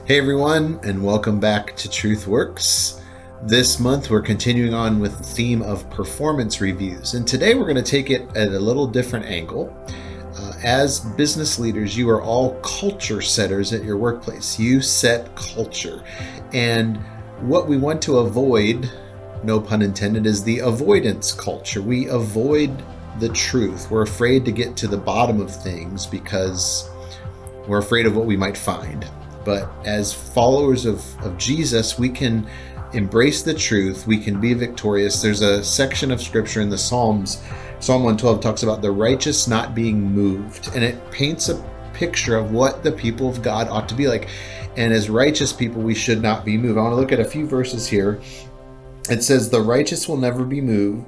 Hey everyone, and welcome back to Truth Works. This month we're continuing on with the theme of performance reviews, and today we're going to take it at a little different angle. As business leaders, you are all culture setters at your workplace. You set culture, and what we want to avoid, no pun intended, is the avoidance culture. We avoid the truth. We're afraid to get to the bottom of things because we're afraid of what we might find. But as followers of Jesus, we can embrace the truth. We can be victorious. There's a section of scripture in the Psalms. Psalm 112 talks about the righteous not being moved, and it paints a picture of what the people of God ought to be like. And as righteous people, we should not be moved. I want to look at a few verses here. It says, the righteous will never be moved.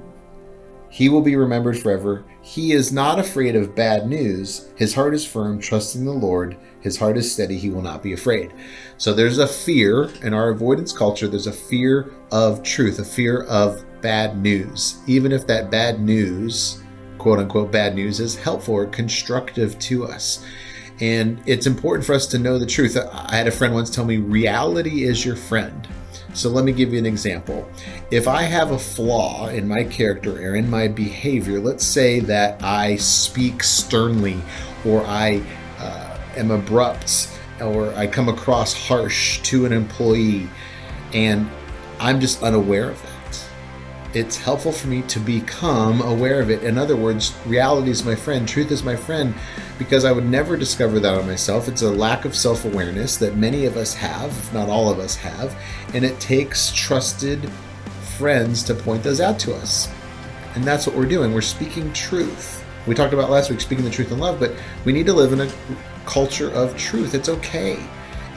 He will be remembered forever. He is not afraid of bad news. His heart is firm, trusting the Lord. His heart is steady. He will not be afraid. So there's a fear in our avoidance culture. There's a fear of truth, a fear of bad news. Even if that bad news, quote unquote bad news, is helpful or constructive to us. And it's important for us to know the truth. I had a friend once tell me, reality is your friend. So let me give you an example. If I have a flaw in my character or in my behavior, let's say that I speak sternly, or I am abrupt, or I come across harsh to an employee, and I'm just unaware of that. It's helpful for me to become aware of it. In other words, reality is my friend, truth is my friend, because I would never discover that on myself. It's a lack of self-awareness that many of us have, if not all of us have, and it takes trusted friends to point those out to us. And that's what we're doing. We're speaking truth. We talked about last week speaking the truth in love, but we need to live in a culture of truth. It's okay.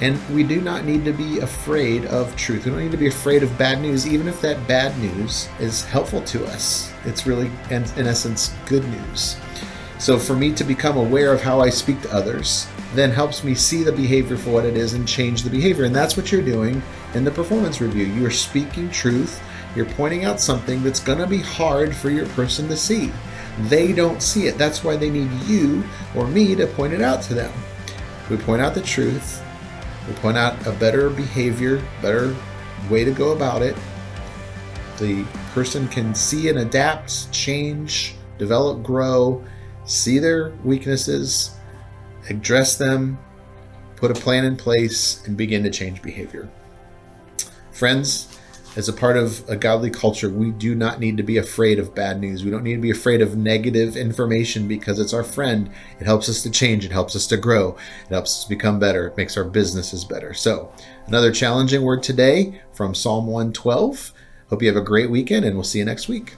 And we do not need to be afraid of truth. We don't need to be afraid of bad news, even if that bad news is helpful to us. It's really, in essence, good news. So for me to become aware of how I speak to others then helps me see the behavior for what it is and change the behavior. And that's what you're doing in the performance review. You're speaking truth. You're pointing out something that's going to be hard for your person to see. They don't see it. That's why they need you or me to point it out to them. We point out the truth. We point out a better behavior, better way to go about it. The person can see and adapt, change, develop, grow, see their weaknesses, address them, put a plan in place, and begin to change behavior. Friends, as a part of a godly culture, we do not need to be afraid of bad news. We don't need to be afraid of negative information because it's our friend. It helps us to change. It helps us to grow. It helps us to become better. It makes our businesses better. So another challenging word today from Psalm 112. Hope you have a great weekend, and we'll see you next week.